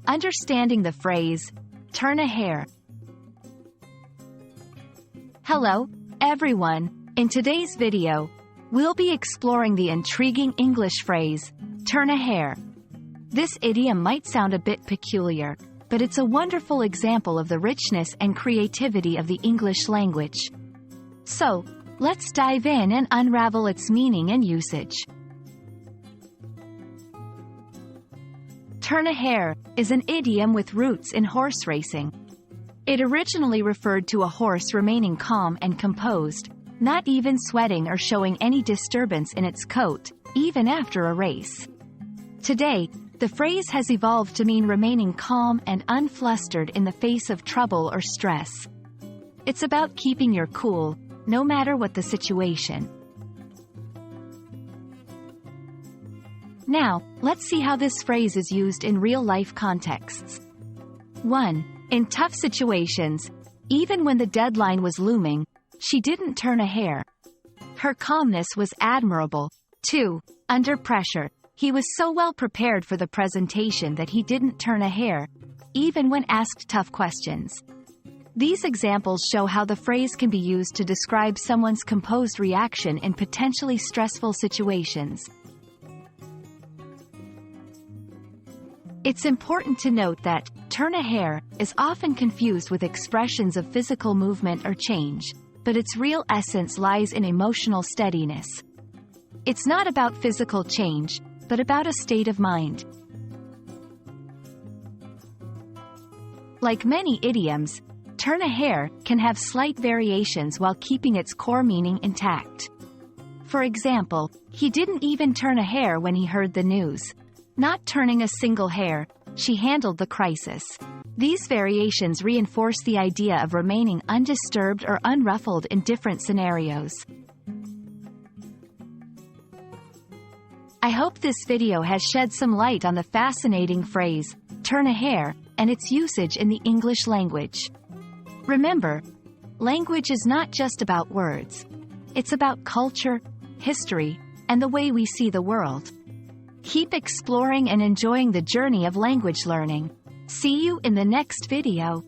Understanding the phrase, turn a hair. Hello, everyone. In today's video, we'll be exploring the intriguing English phrase, turn a hair. This idiom might sound a bit peculiar, but it's a wonderful example of the richness and creativity of the English language. So, let's dive in and unravel its meaning and usage. Turn a hair is an idiom with roots in horse racing. It originally referred to a horse remaining calm and composed, not even sweating or showing any disturbance in its coat, even after a race. Today, the phrase has evolved to mean remaining calm and unflustered in the face of trouble or stress. It's about keeping your cool, no matter what the situation. Now, let's see how this phrase is used in real-life contexts. 1. In tough situations, even when the deadline was looming, she didn't turn a hair. Her calmness was admirable. 2. Under pressure, he was so well prepared for the presentation that he didn't turn a hair, even when asked tough questions. These examples show how the phrase can be used to describe someone's composed reaction in potentially stressful situations. It's important to note that turn a hair is often confused with expressions of physical movement or change, but its real essence lies in emotional steadiness. It's not about physical change, but about a state of mind. Like many idioms, turn a hair can have slight variations while keeping its core meaning intact. For example, he didn't even turn a hair when he heard the news. Not turning a single hair, she handled the crisis. These variations reinforce the idea of remaining undisturbed or unruffled in different scenarios. I hope this video has shed some light on the fascinating phrase, turn a hair, and its usage in the English language. Remember, language is not just about words. It's about culture, history, and the way we see the world. Keep exploring and enjoying the journey of language learning. See you in the next video.